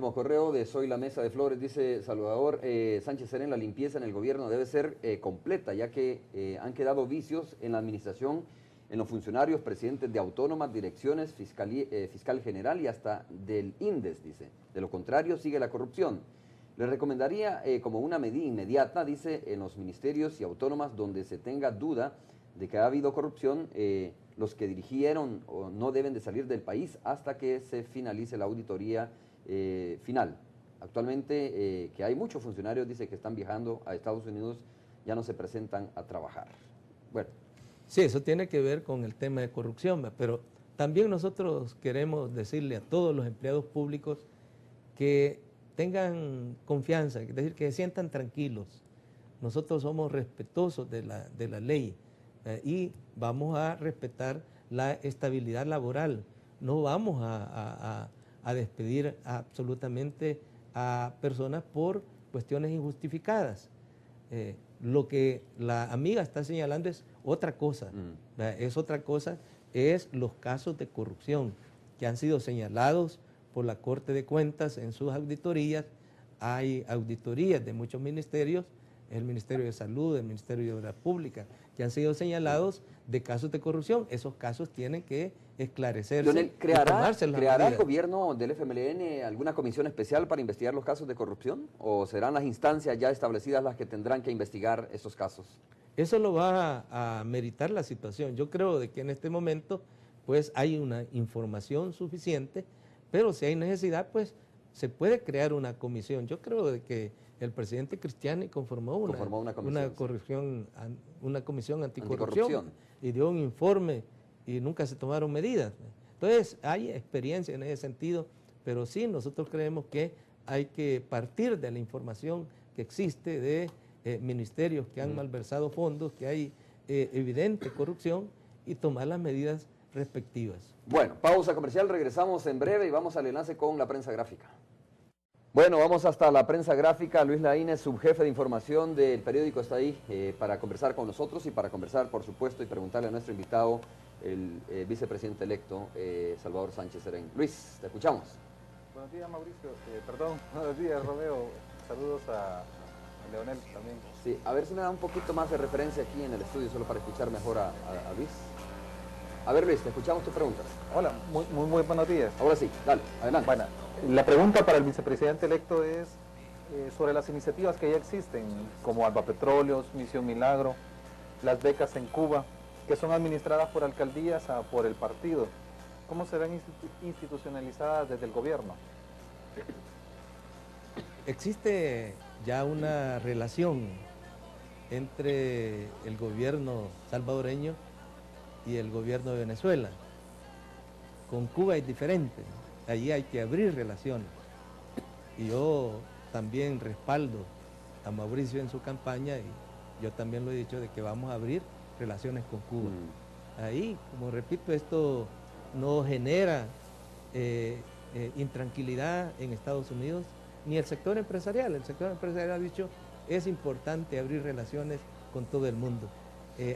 último correo de Soy la Mesa de Flores, dice Salvador Sánchez Serén, la limpieza en el gobierno debe ser completa, ya que han quedado vicios en la administración, en los funcionarios, presidentes de autónomas, direcciones, fiscal general y hasta del INDES, dice. De lo contrario, sigue la corrupción. Le recomendaría como una medida inmediata, dice, en los ministerios y autónomas donde se tenga duda de que ha habido corrupción, los que dirigieron o no deben de salir del país hasta que se finalice la auditoría final. Actualmente que hay muchos funcionarios, dice, que están viajando a Estados Unidos, ya no se presentan a trabajar. Bueno. Sí, eso tiene que ver con el tema de corrupción, pero también nosotros queremos decirle a todos los empleados públicos que tengan confianza, es decir, que se sientan tranquilos. Nosotros somos respetuosos de la ley y vamos a respetar la estabilidad laboral. No vamos a despedir absolutamente a personas por cuestiones injustificadas. Lo que la amiga está señalando es otra cosa, es otra cosa, es los casos de corrupción que han sido señalados por la Corte de Cuentas en sus auditorías. Hay auditorías de muchos ministerios, el Ministerio de Salud, el Ministerio de Obras Públicas, que han sido señalados de casos de corrupción. Esos casos tienen que esclarecerse. Leonel, ¿creará el gobierno del FMLN alguna comisión especial para investigar los casos de corrupción? ¿O serán las instancias ya establecidas las que tendrán que investigar estos casos? Eso lo va a meritar la situación. Yo creo de que en este momento pues hay una información suficiente, pero si hay necesidad, pues se puede crear una comisión. Yo creo de que el presidente Cristiani conformó una comisión anticorrupción y dio un informe y nunca se tomaron medidas. Entonces, hay experiencia en ese sentido, pero sí nosotros creemos que hay que partir de la información que existe de ministerios que han malversado fondos, que hay evidente corrupción y tomar las medidas respectivas. Bueno, pausa comercial, regresamos en breve y vamos al enlace con la prensa gráfica. Bueno, vamos hasta la prensa gráfica. Luis Laínez, subjefe de información del periódico, está ahí para conversar con nosotros y para conversar, por supuesto, y preguntarle a nuestro invitado, el vicepresidente electo, Salvador Sánchez Serén. Luis, te escuchamos. Buenos días, Mauricio. Buenos días, Romeo. Saludos a Leonel también. Sí, a ver si me da un poquito más de referencia aquí en el estudio, solo para escuchar mejor a Luis. A ver, Luis, te escuchamos tus preguntas. Hola, muy buenos días. Ahora sí, dale, adelante. Bueno, la pregunta para el vicepresidente electo es sobre las iniciativas que ya existen, como Alba Petróleos, Misión Milagro, las becas en Cuba, que son administradas por alcaldías por el partido. ¿Cómo serán institucionalizadas desde el gobierno? Existe ya una relación entre el gobierno salvadoreño y el gobierno de Venezuela. Con Cuba es diferente, allí hay que abrir relaciones. Y yo también respaldo a Mauricio en su campaña y yo también lo he dicho de que vamos a abrir relaciones con Cuba. Ahí, como repito, esto no genera intranquilidad en Estados Unidos ni el sector empresarial. El sector empresarial ha dicho es importante abrir relaciones con todo el mundo.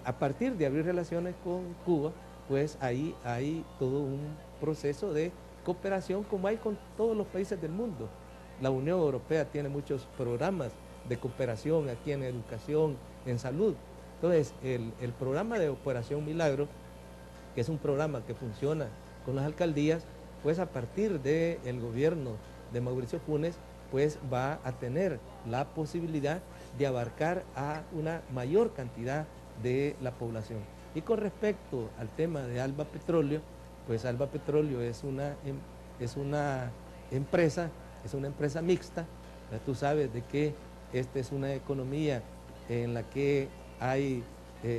A partir de abrir relaciones con Cuba, pues ahí hay todo un proceso de cooperación como hay con todos los países del mundo. La Unión Europea tiene muchos programas de cooperación aquí en educación, en salud. Entonces, el programa de Operación Milagro, que es un programa que funciona con las alcaldías, pues a partir del gobierno de Mauricio Funes, pues va a tener la posibilidad de abarcar a una mayor cantidad de la población. Y con respecto al tema de Alba Petróleo, pues Alba Petróleo es una empresa mixta. Tú sabes de que esta es una economía en la que hay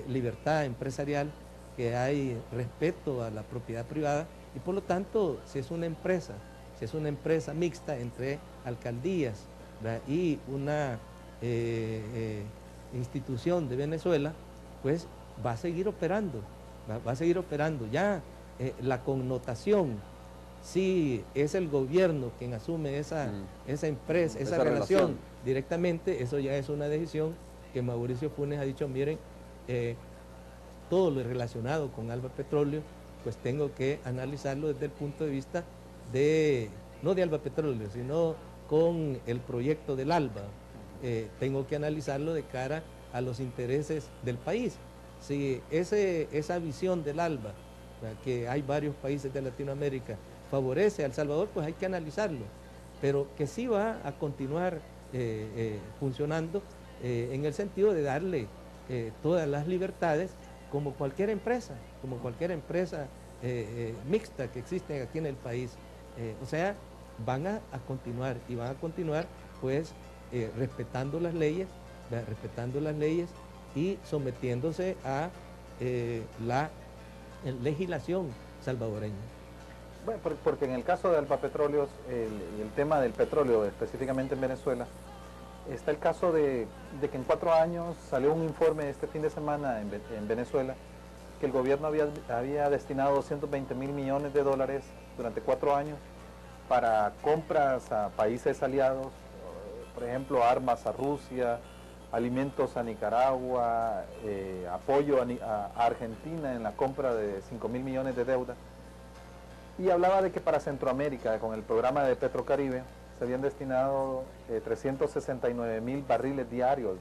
libertad empresarial, que hay respeto a la propiedad privada y por lo tanto si es una empresa mixta entre alcaldías, ¿verdad?, y una institución de Venezuela, pues va a seguir operando, va a seguir operando. Ya la connotación, si es el gobierno quien asume esa empresa, esa relación directamente, eso ya es una decisión que Mauricio Funes ha dicho, miren, todo lo relacionado con Alba Petróleo, pues tengo que analizarlo desde el punto de vista de no de Alba Petróleo, sino con el proyecto del ALBA. Tengo que analizarlo de cara a los intereses del país. Si esa visión del ALBA, que hay varios países de Latinoamérica, favorece a El Salvador, pues hay que analizarlo, pero que sí va a continuar funcionando en el sentido de darle todas las libertades como cualquier empresa mixta que existe aquí en el país. O sea, van a continuar y van a continuar pues respetando las leyes y sometiéndose a la legislación salvadoreña. Bueno, porque en el caso de Alba Petróleos, el tema del petróleo, específicamente en Venezuela, está el caso de que en 4 años salió un informe este fin de semana en Venezuela, que el gobierno había destinado 220 mil millones de dólares durante 4 años para compras a países aliados, por ejemplo, armas a Rusia, alimentos a Nicaragua, apoyo a Argentina en la compra de 5 mil millones de deuda. Y hablaba de que para Centroamérica, con el programa de Petrocaribe, se habían destinado 369 mil barriles diarios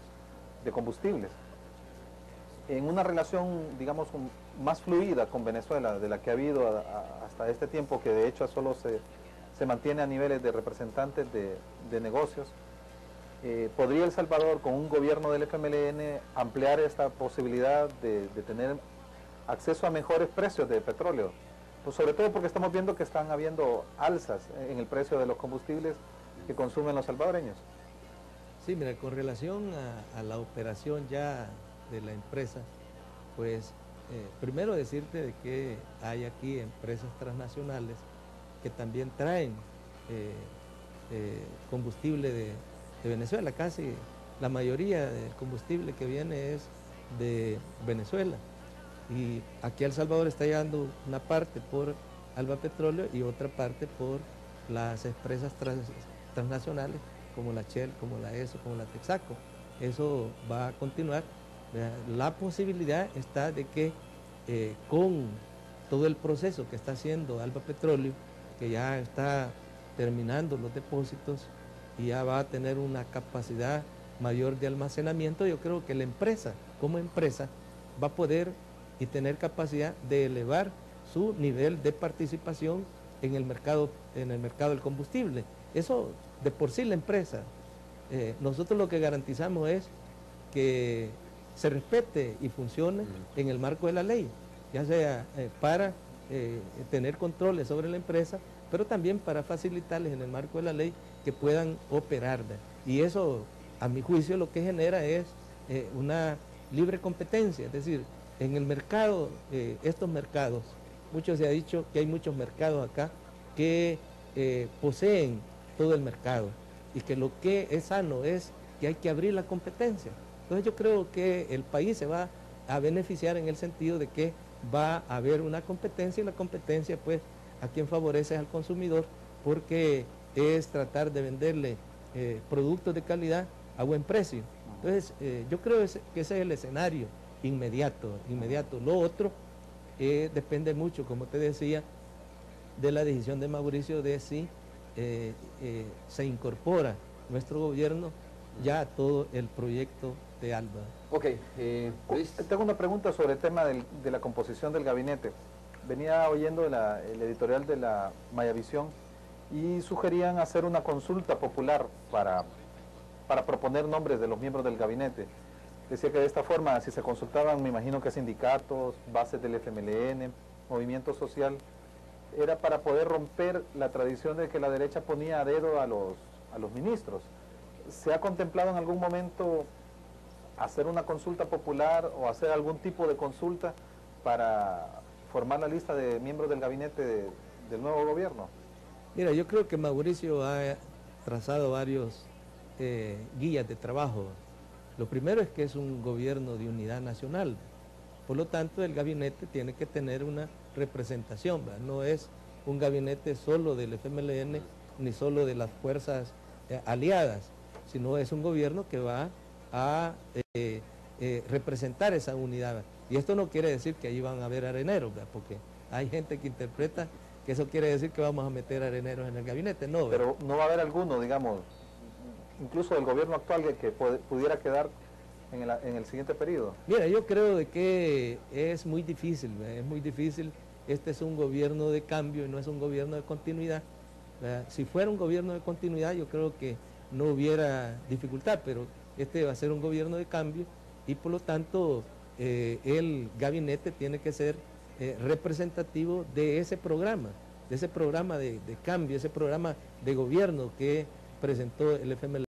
de combustibles. En una relación, digamos, más fluida con Venezuela de la que ha habido hasta este tiempo, que de hecho solo se mantiene a niveles de representantes de negocios, ¿podría El Salvador, con un gobierno del FMLN, ampliar esta posibilidad de tener acceso a mejores precios de petróleo? Pues sobre todo porque estamos viendo que están habiendo alzas en el precio de los combustibles que consumen los salvadoreños. Sí, mira, con relación a la operación ya de la empresa, pues primero decirte de que hay aquí empresas transnacionales que también traen combustible de Venezuela. Casi la mayoría del combustible que viene es de Venezuela. Y aquí a El Salvador está llegando una parte por Alba Petróleo y otra parte por las empresas transnacionales como la Shell, como la ESO, como la Texaco. Eso va a continuar. La posibilidad está de que con todo el proceso que está haciendo Alba Petróleo, que ya está terminando los depósitos y ya va a tener una capacidad mayor de almacenamiento, yo creo que la empresa, como empresa, va a poder y tener capacidad de elevar su nivel de participación en el mercado del combustible. Eso de por sí la empresa. Nosotros lo que garantizamos es que se respete y funcione en el marco de la ley, ya sea para tener controles sobre la empresa, pero también para facilitarles en el marco de la ley que puedan operar. Y eso, a mi juicio, lo que genera es una libre competencia, es decir, en el mercado, estos mercados, mucho se ha dicho que hay muchos mercados acá que poseen todo el mercado y que lo que es sano es que hay que abrir la competencia. Entonces yo creo que el país se va a beneficiar en el sentido de que va a haber una competencia y la competencia pues a quien favorece es al consumidor porque es tratar de venderle productos de calidad a buen precio. Entonces yo creo que ese es el escenario inmediato. Lo otro depende mucho, como te decía, de la decisión de Mauricio de si se incorpora nuestro gobierno ya a todo el proyecto de ALBA. Ok, Luis. Tengo una pregunta sobre el tema de la composición del gabinete. Venía oyendo el editorial de la Mayavisión y sugerían hacer una consulta popular para proponer nombres de los miembros del gabinete. Decía que de esta forma, si se consultaban, me imagino que sindicatos, bases del FMLN, movimiento social, era para poder romper la tradición de que la derecha ponía a dedo a los ministros. ¿Se ha contemplado en algún momento hacer una consulta popular o hacer algún tipo de consulta para formar la lista de miembros del gabinete del nuevo gobierno? Mira, yo creo que Mauricio ha trazado varios guías de trabajo. Lo primero es que es un gobierno de unidad nacional, por lo tanto el gabinete tiene que tener una representación, ¿verdad? No es un gabinete solo del FMLN ni solo de las fuerzas aliadas, sino es un gobierno que va a representar esa unidad. Y esto no quiere decir que allí van a haber areneros, ¿verdad? Porque hay gente que interpreta que eso quiere decir que vamos a meter areneros en el gabinete, no. Pero no va a haber alguno, digamos, incluso del gobierno actual que pudiera quedar en el siguiente periodo. Mira, yo creo de que es muy difícil, ¿verdad? Es muy difícil. Este es un gobierno de cambio y no es un gobierno de continuidad, ¿verdad? Si fuera un gobierno de continuidad, yo creo que no hubiera dificultad, pero este va a ser un gobierno de cambio y por lo tanto el gabinete tiene que ser representativo de ese programa de cambio, ese programa de gobierno que presentó el FMLN.